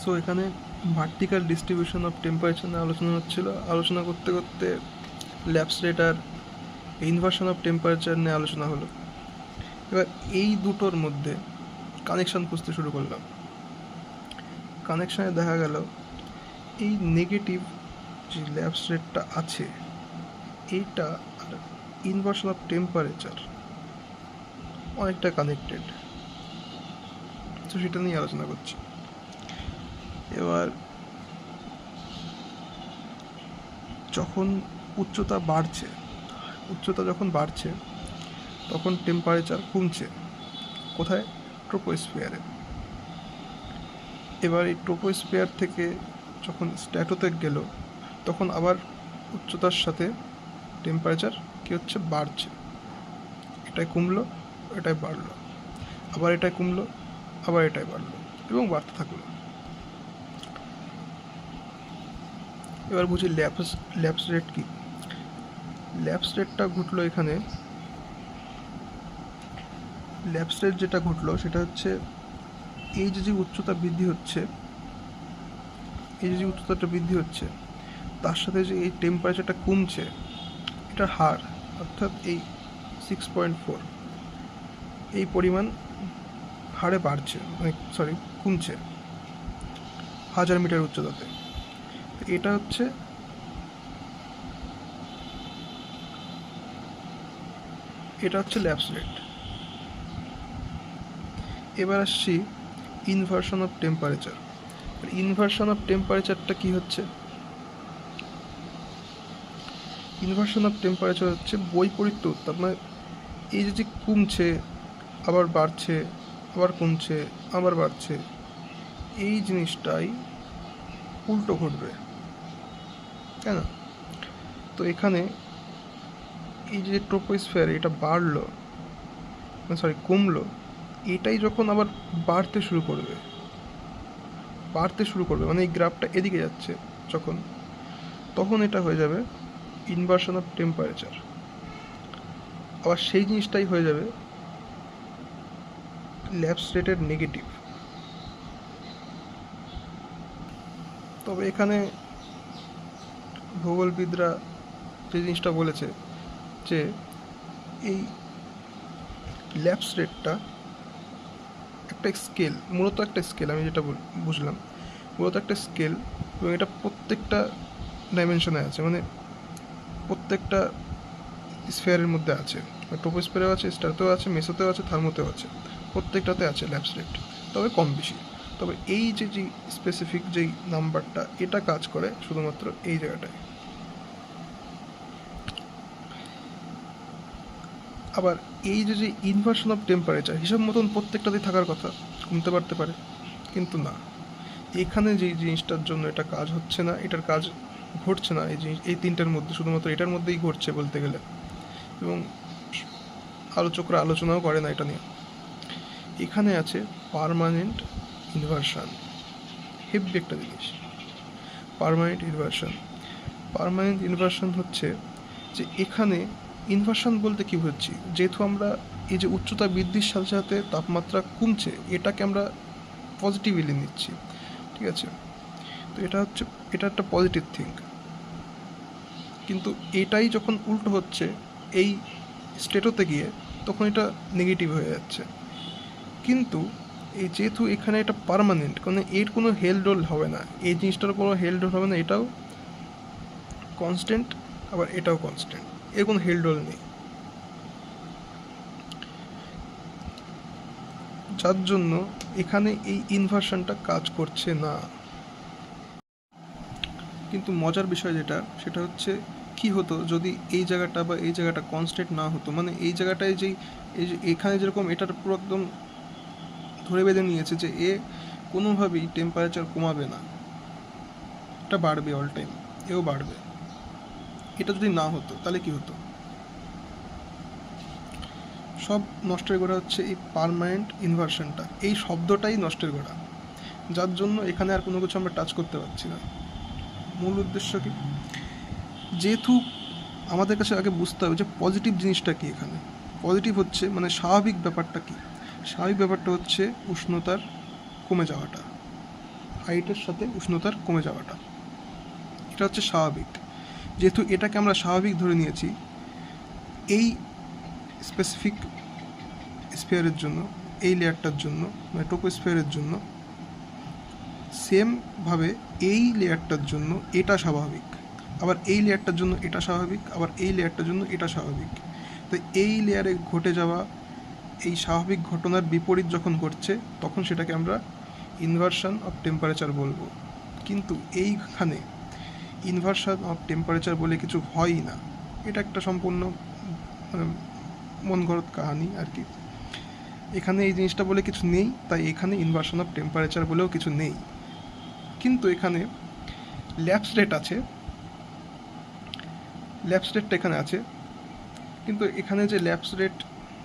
So এখানে vertical distribution of temperature নিয়ে আলোচনা হচ্ছিল। আলোচনা করতে করতে ল্যাপস রেট আর ইনভার্সন অফ টেম্পারেচার নিয়ে আলোচনা হলো। এবার এই দুটোর মধ্যে কানেকশান খুঁজতে শুরু করলাম। কানেকশানে দেখা গেল এই নেগেটিভ যে ল্যাপস রেটটা আছে এইটা আর ইনভার্সন অফ টেম্পারেচার অনেকটা কানেক্টেড। তো সেটা নিয়ে আলোচনা করছি। এবার যখন উচ্চতা যখন বাড়ছে তখন টেম্পারেচার কমছে। কোথায়? ট্রোপোস্ফিয়ারে। এবার এই ট্রোপোস্ফিয়ার থেকে যখন স্ট্র্যাটোতে গেল তখন আবার উচ্চতার সাথে টেম্পারেচার কী হচ্ছে? বাড়ছে। এটাই কমলো, এটাই বাড়লো, আবার এটাই কমলো, আবার এটাই বাড়লো এবং বাড়তে থাকলো। এবার বুঝি ল্যাপস রেট কি। ল্যাপস রেটটা ঘটলো এখানে। ল্যাপস রেট যেটা ঘটলো সেটা হচ্ছে এই যে উচ্চতা বৃদ্ধি হচ্ছে, উচ্চতাটা বৃদ্ধি হচ্ছে তার সাথে যে এই টেম্পারেচারটা কমছে এটার হার, অর্থাৎ এই 6.4 এই পরিমাণ হারে বাড়ছে, কমছে 1000 মিটার উচ্চতাতে। এটা হচ্ছে ল্যাপস রেট। এবার আসছি inversion of temperature. Inversion of টেম্পারেচারটা কি হচ্ছে? ইনভার্সন অফ টেম্পারেচার হচ্ছে বৈপরীত্য উত্তাপ। মানে এই যে কমছে আবার বাড়ছে, আবার কমছে আবার বাড়ছে, এই জিনিসটাই উল্টো ঘটবে, তাই না? তো এখানে এই যে ট্রোপোস্ফিয়ার এটা কমলো, এটাই যখন আবার বাড়তে শুরু করবে মানে এই গ্রাফটা এদিকে যাচ্ছে তখন এটা হয়ে যাবে ইনভার্সন অফ টেম্পারেচার। আবার সেই জিনিসটাই হয়ে যাবে ল্যাপস রেটের নেগেটিভ। তবে এখানে ভূগোলবিদরা যে জিনিসটা বলেছে যে এই ল্যাপস রেটটা একটা স্কেল, মূলত একটা স্কেল, আমি যেটা বুঝলাম মূলত একটা স্কেল, এবং এটা প্রত্যেকটা ডাইমেনশনে আছে, মানে প্রত্যেকটা স্ফিয়ারের মধ্যে আছে। ট্রোপোস্ফিয়ারেও আছে, স্টারতেও আছে, মেসোতেও আছে, থার্মোতেও আছে, প্রত্যেকটাতে আছে ল্যাপস রেট, তবে কম বেশি। তবে এই যে স্পেসিফিক যেই নাম্বারটা এটা কাজ করে শুধুমাত্র এই জায়গাটায়। আবার এই যে ইনভার্সন অফ টেম্পারেচার হিসাব মতন প্রত্যেকটাতেই থাকার কথা, কমতে পারতে পারে, কিন্তু না, এখানে যে জিনিসটার জন্য এটা কাজ হচ্ছে না, এটার কাজ ঘটছে না এই তিনটার মধ্যে, শুধুমাত্র এটার মধ্যেই ঘটছে বলতে গেলে, এবং আলোচকরা আলোচনাও করে না এটা নিয়ে। এখানে আছে পার্মানেন্ট ইনভার্সন, হেভি একটা জিনিস। পার্মানেন্ট ইনভার্সন হচ্ছে যে এখানে ইনভার্সন বলতে কী বুঝছি, যেহেতু আমরা এই যে উচ্চতা বৃদ্ধির সাথে সাথে তাপমাত্রা কমছে এটাকে আমরা পজিটিভলি নিচ্ছি, ঠিক আছে? তো এটা একটা পজিটিভ থিঙ্ক, কিন্তু এটাই যখন উল্টো হচ্ছে এই স্টেটোতে গিয়ে তখন এটা নেগেটিভ হয়ে যাচ্ছে। কিন্তু এই যেহেতু এখানে এটা পার্মানেন্ট, মানে এর কোনো হেলডোল হবে না, এই জিনিসটার কোনো হেলডোল হবে না, এটাও কনস্ট্যান্ট আবার এটাও কনস্ট্যান্ট, এর কোনো হেলডোল নেই, যার জন্য এখানে এই ইনভার্সনটা কাজ করছে না। কিন্তু মজার বিষয় সেটা হচ্ছে কি হতো যদি এই জায়গাটা বা এই জায়গাটা কনস্ট্যান্ট না হতো, মানে এই জায়গাটায় এখানে যেরকম এটার পুরো একদম ধরে বেঁধে নিয়েছে যে এ কোনোভাবেই টেম্পারেচার কমাবে না, এটা বাড়বে অল টাইম, এও বাড়বে। এটা যদি না হতো তাহলে কি হতো? সব নষ্টের গোড়া হচ্ছে এই পার্মানেন্ট ইনভার্সনটা, এই শব্দটাই নষ্টের গোড়া, যার জন্য এখানে আর কোনো কিছু আমরা টাচ করতে পারছি না। মূল উদ্দেশ্য কি? যেহেতু আমাদের কাছে আগে বুঝতে হবে যে পজিটিভ জিনিসটা কি। এখানে পজিটিভ হচ্ছে মানে স্বাভাবিক ব্যাপারটা কি? স্বাভাবিক ব্যাপারটা হচ্ছে উষ্ণতার কমে যাওয়াটা, হাইটের সাথে উষ্ণতার কমে যাওয়াটা, এটা হচ্ছে স্বাভাবিক। যেহেতু এটাকে আমরা স্বাভাবিক ধরে নিয়েছি এই স্পেসিফিক স্ফিয়ারের জন্য, এই লেয়ারটার জন্য, মানে ট্রপোস্ফিয়ারের জন্য, সেমভাবে এই লেয়ারটার জন্য এটা স্বাভাবিক, আবার এই লেয়ারটার জন্য এটা স্বাভাবিক, আবার এই লেয়ারটার জন্য এটা স্বাভাবিক। তো এই লেয়ারে ঘটে যাওয়া এই স্বাভাবিক ঘটনার বিপরীত যখন ঘটছে তখন সেটাকে আমরা ইনভার্সন অফ টেম্পারেচার বলবো। কিন্তু এইখানে ইনভার্সন অফ টেম্পারেচার বলে কিছু হয়ই না, এটা একটা সম্পূর্ণ মানে মন গড়ত কাহিনী আর কি। এখানে এই জিনিসটা বলে কিছু নেই, তাই এখানে ইনভার্সন অফ টেম্পারেচার বলেও কিছু নেই। কিন্তু এখানে ল্যাপস রেট আছে, ল্যাপস রেটটা এখানে আছে, কিন্তু এখানে যে ল্যাপস রেট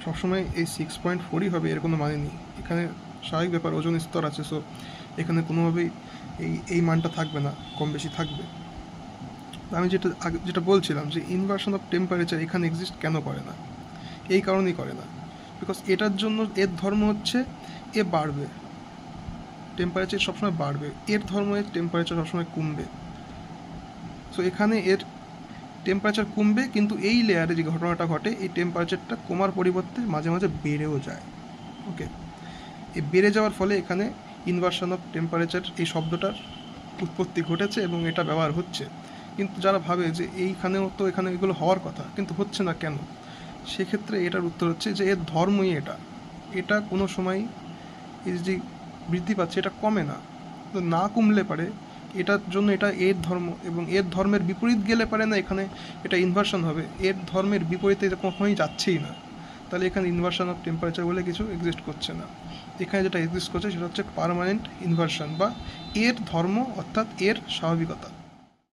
সবসময় এই 6.4ই হবে এর কোনো মানে নেই। এখানে স্বাভাবিক ব্যাপার, ওজন স্তর আছে, সো এখানে কোনোভাবেই এই মানটা থাকবে না, কম বেশি থাকবে। আমি যেটা বলছিলাম যে ইনভার্সন অফ টেম্পারেচার এখানে এক্সিস্ট কেন করে না, এই কারণেই করে না, বিকজ এটার জন্য এর ধর্ম হচ্ছে এ বাড়বে, টেম্পারেচার সবসময় বাড়বে, এর ধর্ম এর টেম্পারেচার সবসময় কমবে। সো এখানে এর টেম্পারেচার কমবে, কিন্তু এই লেয়ারে যে ঘটনাটা ঘটে এই টেম্পারেচারটা কমার পরিবর্তে মাঝে মাঝে বেড়েও যায়। ওকে, এই বেড়ে যাওয়ার ফলে এখানে ইনভার্সন অফ টেম্পারেচার এই শব্দটার উৎপত্তি ঘটেছে এবং এটা ব্যবহার হচ্ছে। কিন্তু যারা ভাবে যে এইখানেও তো এখানে এগুলো হওয়ার কথা কিন্তু হচ্ছে না কেন, সেক্ষেত্রে এটার উত্তর হচ্ছে যে এর ধর্মই এটা কোনো সময় এই যে বৃদ্ধি পাচ্ছে এটা কমে না, তো না কমলে পারে এটার জন্য এটা এর ধর্ম, এবং এর ধর্মের বিপরীত গেলে পারে না এখানে এটা ইনভার্সন হবে, এর ধর্মের বিপরীতে এটা কখনোই যাচ্ছেই না। তাহলে এখানে ইনভার্সন অফ টেম্পারেচার বলে কিছু এক্সিস্ট করছে না। এখানে যেটা এক্সিস্ট করছে সেটা হচ্ছে পার্মানেন্ট ইনভার্সন বা এর ধর্ম, অর্থাৎ এর স্বাভাবিকতা।